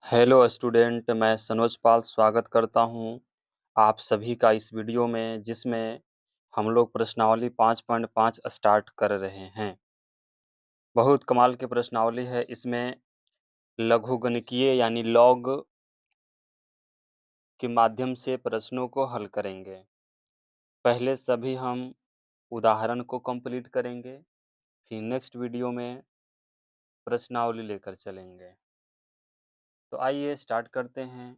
Hello student, मैं सनोज पाल स्वागत करता हूं आप सभी का इस वीडियो में, जिसमें हम लोग प्रश्नावली 5.5 स्टार्ट कर रहे हैं। बहुत कमाल की प्रश्नावली है। इसमें लघुगणकीय यानी लॉग के माध्यम से प्रश्नों को हल करेंगे। पहले सभी हम उदाहरण को कंप्लीट करेंगे, फिर नेक्स्ट वीडियो में प्रश्नावली लेकर चलेंगे। तो आइए स्टार्ट करते हैं,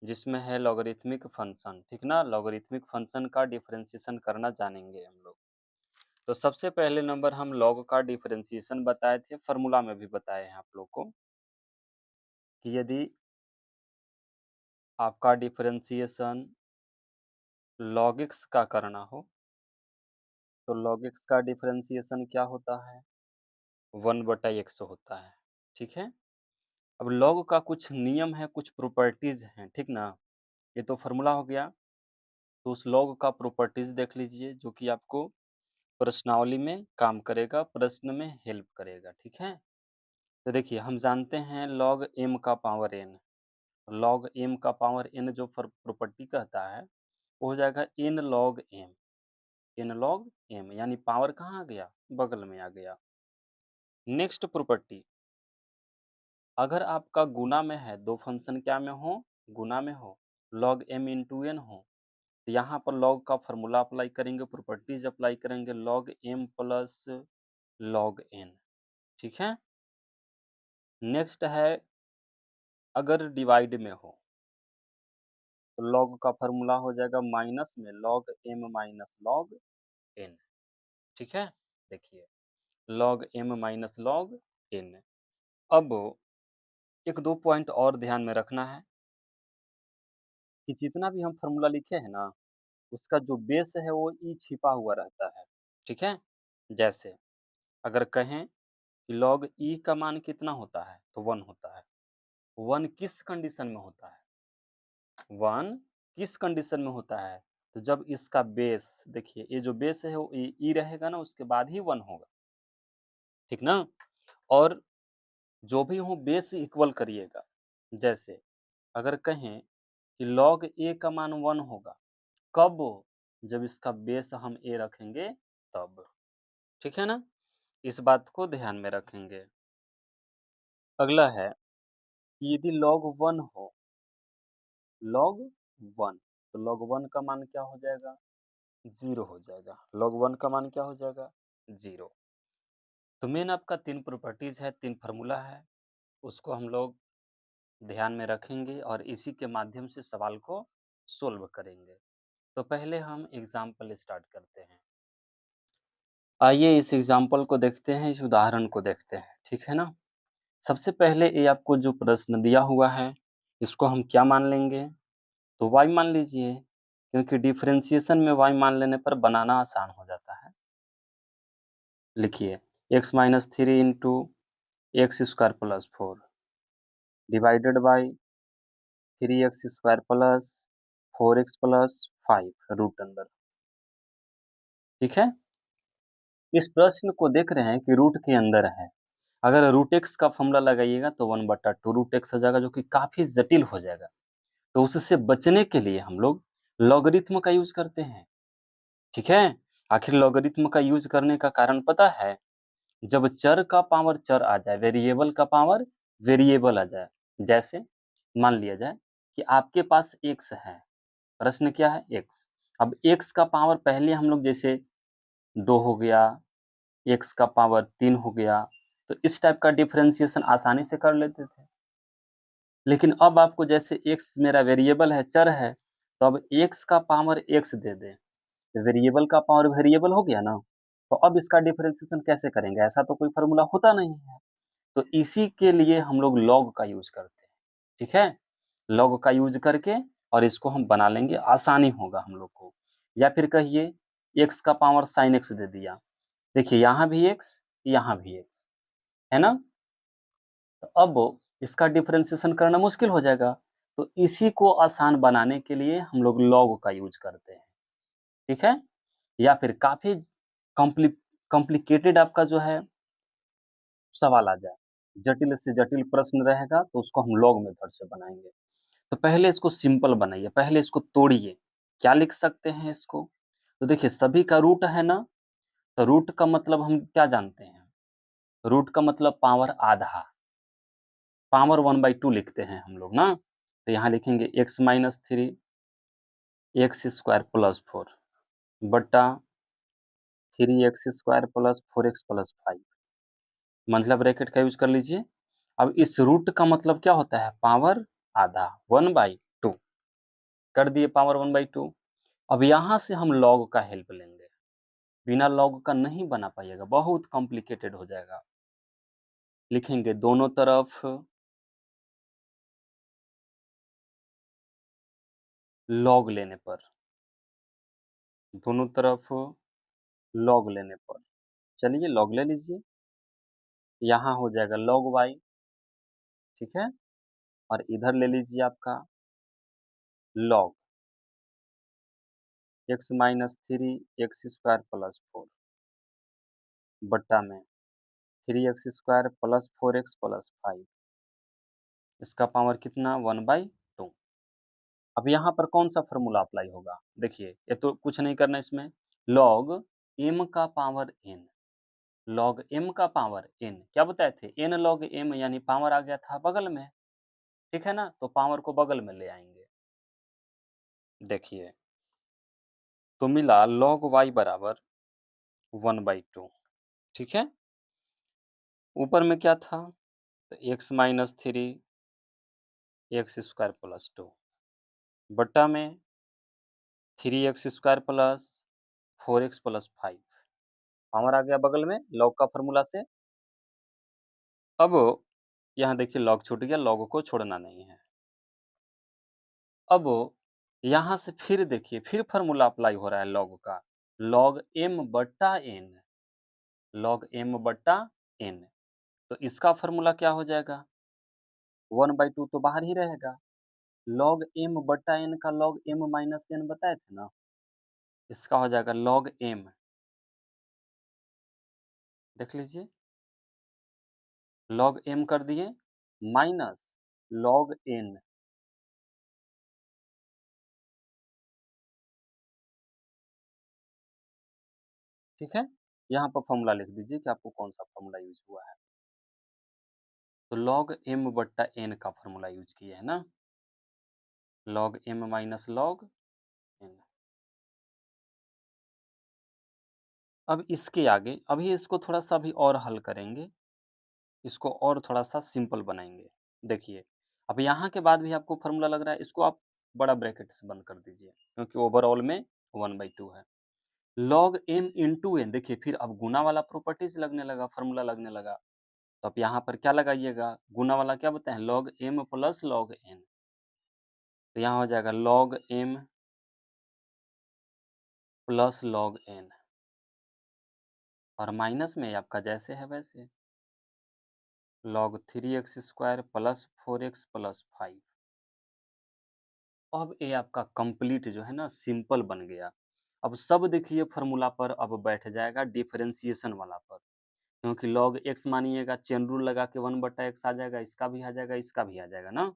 जिसमें है लॉगरिथमिक फंक्शन। ठीक ना, लॉगरिथमिक फंक्शन का डिफरेंशिएशन करना जानेंगे हम लोग। तो सबसे पहले नंबर हम लॉग का डिफरेंशिएशन बताए थे, फॉर्मूला में भी बताए हैं आप लोग को, कि यदि आपका डिफरेंशिएशन log x का करना हो तो log x का डिफरेंशिएशन क्या होता है, 1/x होता है। ठीक है। अब log का कुछ नियम है, कुछ प्रॉपर्टीज हैं। ठीक ना, ये तो फॉर्मूला हो गया। तो उस log का प्रॉपर्टीज देख लीजिए, जो कि आपको प्रश्नावली में काम करेगा, प्रश्न में हेल्प करेगा। ठीक है। तो देखिए, हम जानते हैं log m का पावर n। log m का पावर n जो प्रॉपर्टी कहता है, वो हो जाएगा n log m। n log m यानी पावर कहाँ आ गया, बगल में आ गया। नेक्स्ट प्रॉपर्टी, अगर आपका गुना में है, दो फंक्शन क्या में हो, गुना में हो, log m इंटू n हो, तो यहाँ पर log का फॉर्मूला अप्लाई करेंगे, प्रॉपर्टीज अप्लाई करेंगे, log m plus log n। ठीक है। नेक्स्ट है, अगर डिवाइड में हो तो log का फॉर्मूला हो जाएगा माइनस में log m minus log n। ठीक है। देखिए, log m minus log n। अब एक दो पॉइंट और ध्यान में रखना है, कि जितना भी हम फॉर्मूला लिखे हैं ना, उसका जो बेस है वो ई छिपा हुआ रहता है। ठीक है। जैसे अगर कहें कि log e का मान कितना होता है, तो 1 होता है। 1 किस कंडीशन में होता है, 1 किस कंडीशन में होता है, तो जब इसका बेस, देखिए ये जो बेस है वो ई रहेगा ना, उसके बाद ही 1 होगा। ठीक ना। और जो भी हो बेस इक्वल करिएगा। जैसे अगर कहें कि log a का मान 1 होगा, कब, जब इसका बेस हम a रखेंगे तब। ठीक है ना, इस बात को ध्यान में रखेंगे। अगला है कि यदि log 1 हो, log 1, तो log 1 का मान क्या हो जाएगा, 0 हो जाएगा। log 1 का मान क्या हो जाएगा, 0। तो मेन आपका 3 प्रॉपर्टीज है, 3 फार्मूला है, उसको हम लोग ध्यान में रखेंगे और इसी के माध्यम से सवाल को सोल्व करेंगे। तो पहले हम एग्जाम्पल स्टार्ट करते हैं। आइए इस एग्जाम्पल को देखते हैं, इस उदाहरण को देखते हैं। ठीक है ना। सबसे पहले ये आपको जो प्रश्न दिया हुआ है, इसको हम क्या मान लेंगे, तो y मान लीजिए, क्योंकि डिफरेंशिएशन में y मान लेने पर बनाना आसान हो जाता है। लिखिए, x minus 3 into x square plus 4 divided by 3x square plus 4x plus 5 root under. ठीक है। इस प्रश्न को देख रहे हैं कि रूट के अंदर है। अगर रूट एक्स का फॉर्मूला लगाइएगा तो 1/2 रूट एक्स हो जाएगा, जो कि काफी जटिल हो जाएगा। तो उससे बचने के लिए हम लोग लॉगरिथम का यूज करते हैं। ठीक है। आखिर लॉगरिथम का यूज करने का कारण पता है, जब चर का पावर चर आ जाए, वेरिएबल का पावर वेरिएबल आ जाए। जैसे मान लिया जाए कि आपके पास x है, प्रश्न क्या है, x। अब x का पावर पहले हम लोग जैसे 2 हो गया, x का पावर 3 हो गया, तो इस टाइप का डिफरेंशिएशन आसानी से कर लेते थे। लेकिन अब आपको जैसे x मेरा वेरिएबल है, चर है, तो अब x का पावर x दे दें, वेरिएबल का पावर वेरिएबल हो गया ना। तो अब इसका डिफरेंशिएशन कैसे करेंगे, ऐसा तो कोई फॉर्मूला होता नहीं है। तो इसी के लिए हम लोग लॉग का यूज करते हैं। ठीक है। लॉग का यूज करके और इसको हम बना लेंगे, आसानी होगा हम लोग को। या फिर कहिए x का पावर साइन x दे दिया। देखिए यहाँ भी x, यहाँ भी x है ना। तो अब इसका डिफरेंशिएशन करना मुश्किल हो जाएगा। तो इसी को आसान बनाने के लिए हम लोग लॉग का यूज करते हैं। ठीक है। या फिर काफी कॉम्प्लिकेटेड आपका जो है सवाल आ जाए, जटिल से जटिल प्रश्न रहेगा तो उसको हम लॉग मेथड से बनाएँगे। तो पहले इसको सिंपल बनाइए, पहले इसको तोड़िए। क्या लिख सकते हैं इसको? तो देखिए सभी का रूट है ना, तो रूट का मतलब हम क्या जानते हैं? रूट का मतलब पावर आधा, पावर 1/2 लिखते हैं हम लोग ना। तो यहाँ लिखेंगे x-3 एक्स स्क्वायर प्लस 4 बटा 3x square plus 4x plus 5 मतलब ब्रैकेट का यूज़ कर लीजिए। अब इस रूट का मतलब क्या होता है? पावर आधा 1/2 कर दिए पावर 1/2। अब यहाँ से हम लॉग का हेल्प लेंगे। बिना लॉग का नहीं बना पाइएगा, बहुत कॉम्प्लिकेटेड हो जाएगा। लिखेंगे दोनों तरफ लॉग लेने पर, दोनों तरफ लॉग लेने पर। चलिए लॉग ले लीजिए। यहाँ हो जाएगा log y, ठीक है? और इधर ले लीजिए आपका log x-3 x square plus 4 बट्टा में 3x square plus 4x plus 5 इसका पावर कितना 1/2। अब यहाँ पर कौन सा फॉर्मूला अप्लाई होगा? देखिए ये तो कुछ नहीं करना इसमें, log m का पावर n, log m का पावर n क्या बताए थे? n log m यानी पावर आ गया था बगल में, ठीक है ना? तो पावर को बगल में ले आएंगे। देखिए तो मिला log y बराबर 1/2, ठीक है? ऊपर में क्या था? तो x-3 एक्स स्क्वायर प्लस 2 बट्टा में 3x square plus 4x plus 5 power आ गया बगल में log का फॉर्मूला से। अब यहाँ देखिए log छूट गया, log को छोड़ना नहीं है। अब यहाँ से फिर देखिए फिर फॉर्मूला अप्लाई हो रहा है log का, log m बट्टा n, log m बट्टा n। तो इसका फॉर्मूला क्या हो जाएगा? 1/2 तो बाहर ही रहेगा। log m बट्टा n का log m माइनस n बताए थे ना? इसका हो जाएगा log m, देख लीजिए log m कर दिए माइनस log n, ठीक है? यहाँ पर फॉर्मूला लिख दीजिए कि आपको कौन सा फॉर्मूला यूज हुआ है। तो log m बट्टा n का फॉर्मूला यूज किए है ना, log m minus log n। अब इसके आगे अभी इसको थोड़ा सा अभी और हल करेंगे, इसको और थोड़ा सा सिंपल बनाएंगे। देखिए अब यहाँ के बाद भी आपको फॉर्मूला लग रहा है, इसको आप बड़ा ब्रैकेट से बंद कर दीजिए क्योंकि ओवरऑल में 1/2 है। log m इंटू n, देखिए फिर अब गुना वाला प्रॉपर्टीज लगने लगा, फॉर्मूला लगने लगा। तो अब यहाँ पर क्या लगाइएगा? गुना वाला क्या बताएं? log m plus log n। तो यहाँ हो जाएगा log m plus log n और माइनस में आपका जैसे है वैसे log 3x square plus 4x plus 5। अब ये आपका कंप्लीट जो है ना सिंपल बन गया। अब सब देखिए फॉर्मूला पर अब बैठ जाएगा डिफरेंशिएशन वाला पर, क्योंकि log x मानिएगा चेन रूल लगा के 1/x आ जाएगा, इसका भी आ जाएगा, इसका भी आ जाएगा ना।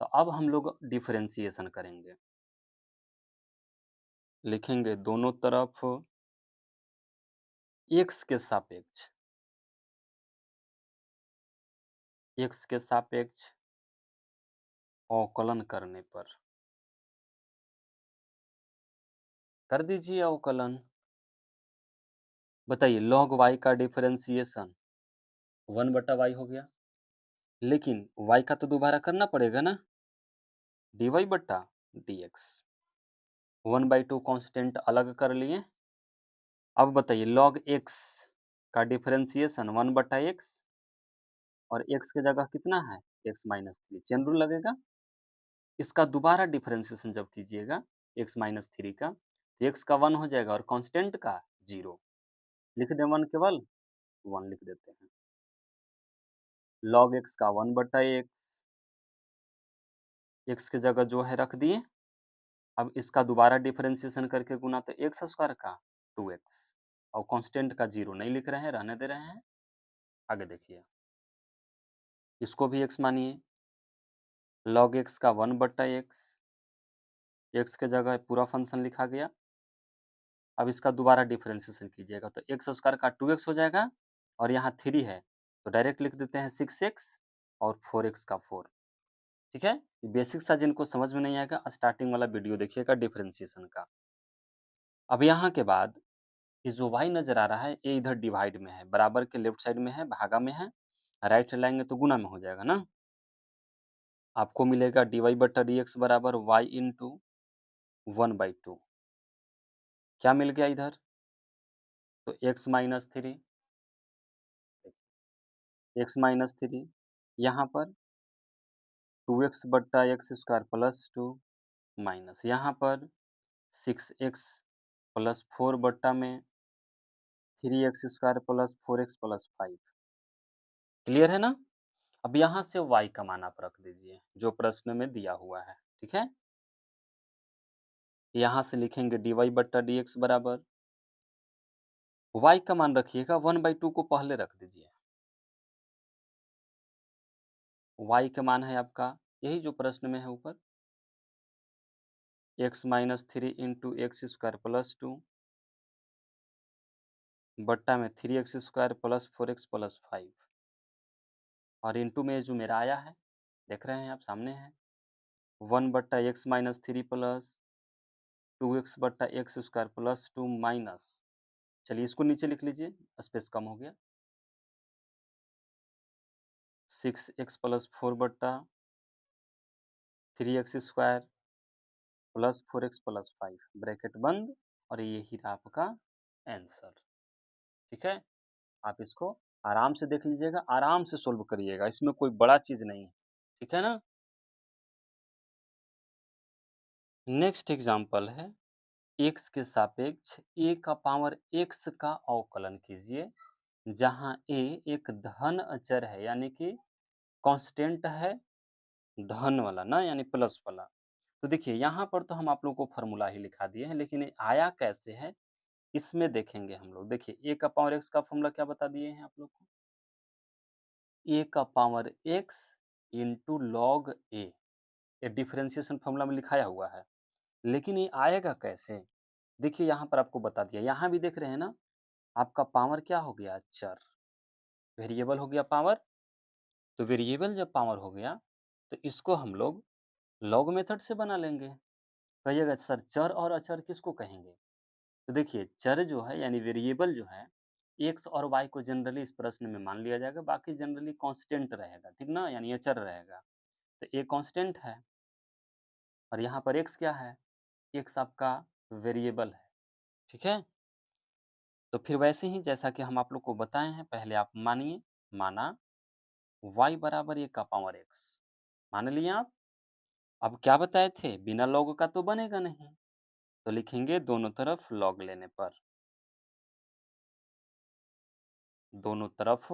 तो अब हम लोग डिफरेंशिएशन करेंगे। लिखेंगे दोनों तरफ x के सापेक्ष, x के सापेक्ष अवकलन करने पर, कर दीजिए अवकलन। बताइए log y का डिफरेंशिएशन 1/y हो गया, लेकिन y का तो दोबारा करना पड़ेगा ना, dy बट्टा dx। 1/2 कांस्टेंट अलग कर लिए। अब बताइए log x का डिफरेंशिएशन 1/x और x की जगह कितना है? x-3 चेन रूल लगेगा। इसका दोबारा डिफरेंशिएशन जब कीजिएगा x-3 का, तो x का 1 हो जाएगा और कांस्टेंट का 0। लिख दें 1 केवल, 1 लिख देते हैं। log x का 1/x, x की जगह जो है रख दिए। अब इसका दोबारा डिफरेंशिएशन करके गुना तो एक्स स्क्वायर का 2x और कांस्टेंट का 0 नहीं लिख रहे हैं, रहने दे रहे हैं। आगे देखिए इसको भी x मानिए, log x का 1/x, x के जगह पूरा फंक्शन लिखा गया। अब इसका दोबारा डिफरेंशिएशन कीजिएगा तो एक्स स्क्वायर का 2x हो जाएगा और यहाँ 3 है, तो डायरेक्ट लिख देते हैं 6x और 4x का 4। ठीक है? बेसिक सा जिनको समझ में नहीं आएगा स्टार्टिंग वाला वीडियो देखिएगा डिफरेंशिएशन का। अब यहाँ के बाद ये जो y नज़र आ रहा है ये इधर डिवाइड में है, बराबर के लेफ्ट साइड में है, भागा में है, राइट से लाएँगे तो गुणा में हो जाएगा ना। आपको मिलेगा dy/dx बराबर y इंटू 1/2। क्या मिल गया इधर? तो x माइनस 3, x माइनस 3 यहाँ पर 2x/x² प्लस 2 माइनस यहाँ पर 6x प्लस 4 बट्टा में 3x² plus 4x plus 5। Clear है ना? अब यहाँ से y का मान आप रख दीजिए, जो प्रश्न में दिया हुआ है, ठीक है? यहाँ से लिखेंगे dy/dx बराबर y का मान रखिएगा 1/2 को पहले रख दीजिए। y का मान है आपका यही जो प्रश्न में है ऊपर x minus 3 into x² plus 2 बट्टा में 3x² प्लस 4x प्लस 5 और इंटू में जो मेरा आया है, देख रहे हैं आप सामने है 1/x minus 3 plus 2x/x² plus 2 minus, चलिए इसको नीचे लिख लीजिए, स्पेस कम हो गया, 6x प्लस 4 बट्टा 3x² plus 4x plus 5 bracket बंद और यही रहा आपका आंसर। ठीक है? आप इसको आराम से देख लीजिएगा, आराम से सोल्व करिएगा, इसमें कोई बड़ा चीज़ नहीं है। ठीक है ना? नेक्स्ट एग्जाम्पल है x के सापेक्ष a का पावर x का अवकलन कीजिए, जहाँ a एक धन अचर है यानी कि कांस्टेंट है, धन वाला ना यानी प्लस वाला। तो देखिए यहाँ पर तो हम आप लोगों को फॉर्मूला ही लिखा दिए हैं, लेकिन ये आया कैसे है इसमें देखेंगे हम लोग। देखिए a का पावर x का फॉर्मूला क्या बता दिए हैं आप लोग को? a का power x into log a, ये डिफरेंशिएशन फॉर्मूला में लिखाया हुआ है, लेकिन ये आएगा कैसे? देखिए यहाँ पर आपको बता दिया, यहाँ भी देख रहे हैं ना, आपका पावर क्या हो गया? चर, वेरिएबल हो गया पावर। तो वेरिएबल जब पावर हो गया तो इसको हम लोग लॉग मेथड से बना लेंगे। कहिएगा सर चर और अचर किसको कहेंगे? तो देखिए चर जो है यानी वेरिएबल जो है एक्स और वाई को जनरली इस प्रश्न में मान लिया जाएगा, बाकी जनरली कांस्टेंट रहेगा, ठीक ना, यानी अचर रहेगा। तो ए कांस्टेंट है और यहाँ पर एक्स क्या है? एक्स आपका वेरिएबल है। ठीक है? तो फिर वैसे ही जैसा कि हम आप लोग को बताए हैं, पहले आप मानिए, माना y बराबर ए का पावर x, मान लिए आप। अब क्या बताए थे, बिना लॉग का तो बनेगा नहीं, तो लिखेंगे दोनों तरफ लॉग लेने पर, दोनों तरफ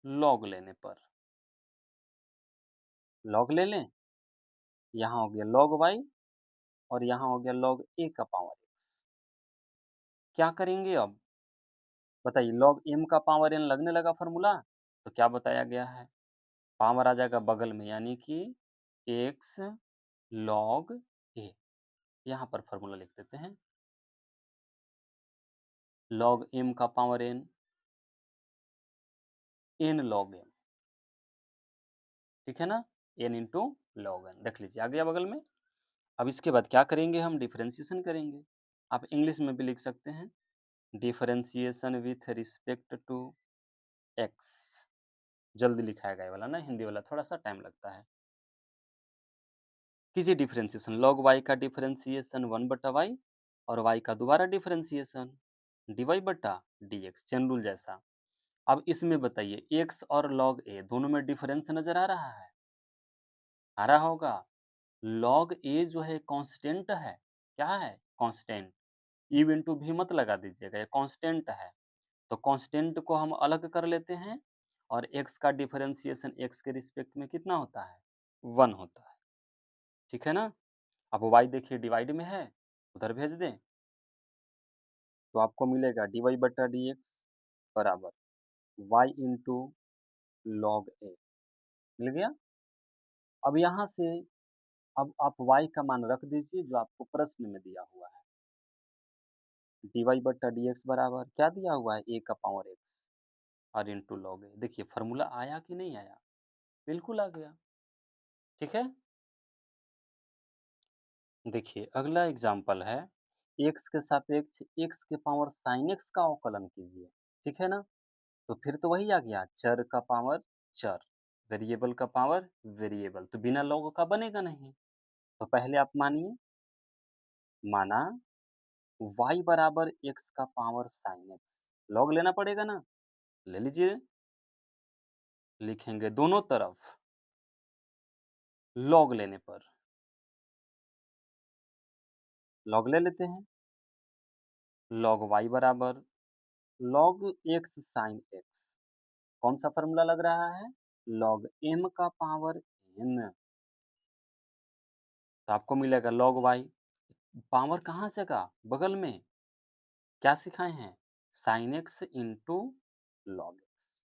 लॉग लेने पर लॉग ले लें, यहाँ हो गया log y और यहाँ हो गया log a का पावर x। क्या करेंगे अब बताइए, log m का पावर n लगने लगा फॉर्मूला, तो क्या बताया गया है, पावर आ जाएगा बगल में यानी कि x log a, यहाँ पर फॉर्मूला लिख देते हैं log m का power n, n log m, ठीक है ना, n इंटू log n, देख लीजिए आ गया बगल में। अब इसके बाद क्या करेंगे, हम डिफरेंशिएशन करेंगे। आप इंग्लिश में भी लिख सकते हैं differentiation with respect to x, जल्दी लिखाएगा ये वाला ना, हिंदी वाला थोड़ा सा टाइम लगता है। कीजिए डिफरेंशिएशन, log y का डिफरेंशिएशन 1/y और y का दोबारा डिफरेंशिएशन dy बटा dx, चेन रूल जैसा। अब इसमें बताइए x और log a दोनों में डिफरेंस नजर आ रहा है, आ रहा होगा। log a जो है कांस्टेंट है, क्या है कांस्टेंट, ई इंटू भी मत लगा दीजिएगा, ये कांस्टेंट है। तो कांस्टेंट को हम अलग कर लेते हैं और x का डिफरेंशिएशन x के रिस्पेक्ट में कितना होता है? 1 होता है। ठीक है ना? अब y देखिए डिवाइड में है, उधर भेज दें तो आपको मिलेगा dy/dx बराबर y इंटू लॉग a। मिल गया? अब यहाँ से अब आप y का मान रख दीजिए जो आपको प्रश्न में दिया हुआ है। dy/dx बराबर क्या दिया हुआ है? a का पावर x और इंटू लॉग a। देखिए फ़ॉर्मूला आया कि नहीं आया? बिल्कुल आ गया। ठीक है? देखिए अगला एग्ज़ाम्पल है x के सापेक्ष x के पावर sin x का अवकलन कीजिए। ठीक है ना? तो फिर तो वही आ गया चर का पावर चर, वेरिएबल का पावर वेरिएबल, तो बिना लॉग का बनेगा नहीं। तो पहले आप मानिए, माना y बराबर x का पावर sin x, लॉग लेना पड़ेगा ना, ले लीजिए। लिखेंगे दोनों तरफ लॉग लेने पर, लॉग ले लेते हैं। लॉग y बराबर लॉग x sin x, कौन सा फॉर्मूला लग रहा है? लॉग m का पावर n। तो आपको मिलेगा लॉग y, पावर कहाँ से का? बगल में। क्या सिखाए हैं? sin x into log x।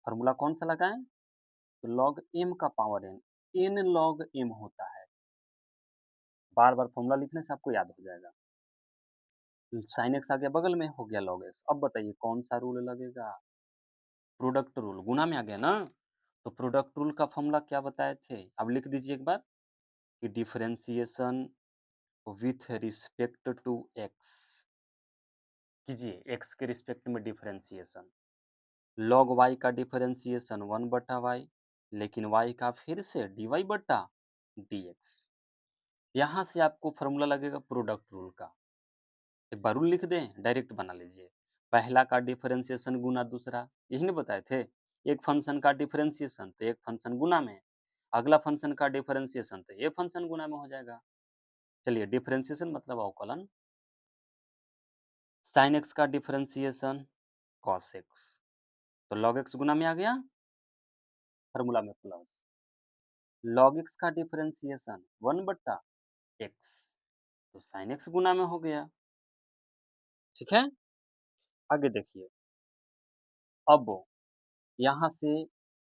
Formula कौन सा लगाएं? तो लॉग m का power n, n log m होता है। बार बार फॉर्मूला लिखने से आपको याद हो जाएगा। sin x आ गया बगल में, हो गया log x। अब बताइए कौन सा रूल लगेगा? प्रोडक्ट रूल, गुना में आ गया ना। तो प्रोडक्ट रूल का फॉर्मूला क्या बताए थे? अब लिख दीजिए एक बार कि differentiation with respect to x कीजिए, x के रिस्पेक्ट में डिफरेंशिएशन। log y का डिफरेंशिएशन 1/y, लेकिन y का फिर से dy/dx। यहाँ से आपको फॉर्मूला लगेगा प्रोडक्ट रूल का। एक बार रूल लिख दें, डायरेक्ट बना लीजिए। पहला का डिफरेंशिएशन गुना दूसरा, यही नहीं बताए थे? एक फंक्शन का डिफरेंशिएशन तो एक फंक्शन गुना में, अगला फंक्शन का डिफरेंशिएशन तो ये फंक्शन गुना में हो जाएगा। चलिए डिफरेंशिएशन मतलब अवकलन। sin x का डिफरेंशिएशन cos x, तो log x गुना में आ गया, फॉर्मूला में प्लस। log x का डिफरेंशिएशन 1/x, तो sin x गुना में हो गया। ठीक है? आगे देखिए, अब यहाँ से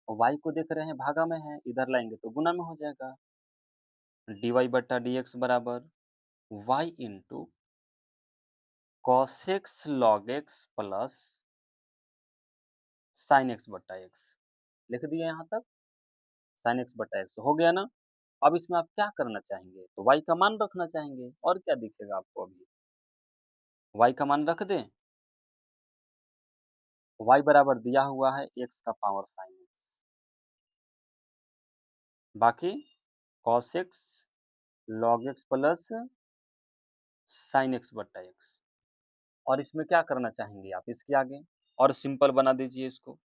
y को देख रहे हैं भागा में है, इधर लाएंगे तो गुना में हो जाएगा। dy/dx बराबर y into cos x log x plus sin x/x। लिख दिए यहाँ तक, sin x/x हो गया ना। अब इसमें आप क्या करना चाहेंगे? तो y का मान रखना चाहेंगे, और क्या दिखेगा आपको अभी? y का मान रख दें। y बराबर दिया हुआ है x का पावर sin x, बाकी cos x log x plus sin x/x। और इसमें क्या करना चाहेंगे आप इसके आगे? और सिंपल बना दीजिए इसको।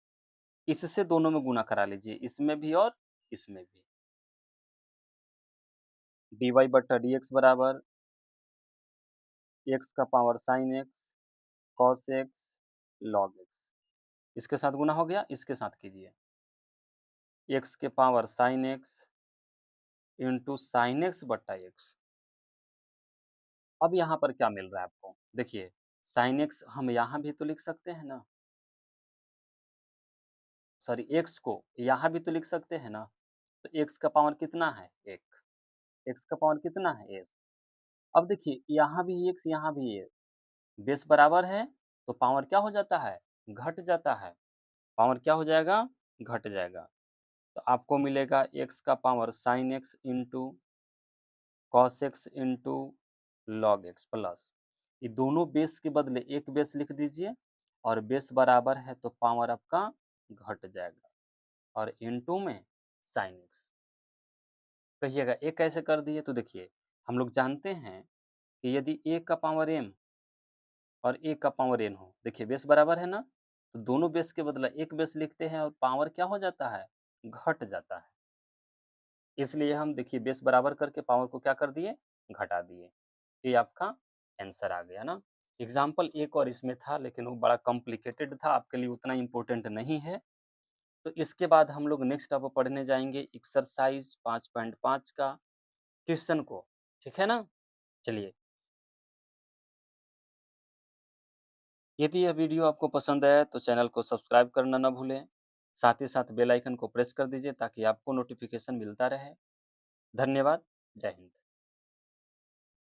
इससे दोनों में गुना करा लीजिए, इसमें भी और इसमें भी। dy/dx बराबर x का power sin x cos x log x। इसके साथ गुना हो गया, इसके साथ कीजिए। x के power sin x into sin x/x। अब यहाँ पर क्या मिल रहा है आपको? देखिए sin x हम यहाँ भी तो लिख सकते हैं ना, सॉरी x को यहाँ भी तो लिख सकते हैं ना। तो x का पावर कितना है? 1। x का पावर कितना है? 1। अब देखिए यहाँ भी x, यहाँ भी 1, बेस बराबर है तो पावर क्या हो जाता है? घट जाता है। पावर क्या हो जाएगा? घट जाएगा। तो आपको मिलेगा x का power sin x into cos x into log x plus, ये दोनों बेस के बदले एक बेस लिख दीजिए, और बेस बराबर है तो पावर आपका घट जाएगा, और इंटू में sin x। कहिएगा ये कैसे कर दिए? तो देखिए हम लोग जानते हैं कि यदि a का पावर m और a का पावर n हो, देखिए बेस बराबर है ना, तो दोनों बेस के बदला एक बेस लिखते हैं और पावर क्या हो जाता है? घट जाता है। इसलिए हम देखिए बेस बराबर करके पावर को क्या कर दिए? घटा दिए। ये आपका आंसर आ गया ना। एग्जाम्पल एक और इसमें था, लेकिन वो बड़ा कॉम्प्लिकेटेड था, आपके लिए उतना इम्पोर्टेंट नहीं है। तो इसके बाद हम लोग नेक्स्ट अब पढ़ने जाएंगे एक्सरसाइज 5.5 का क्वेश्चन को। ठीक है ना? चलिए, यदि यह वीडियो आपको पसंद आया तो चैनल को सब्सक्राइब करना ना भूलें। साथ ही साथ बेल आइकन को प्रेस कर दीजिए ताकि आपको नोटिफ़िकेशन मिलता रहे। धन्यवाद। जय हिंद।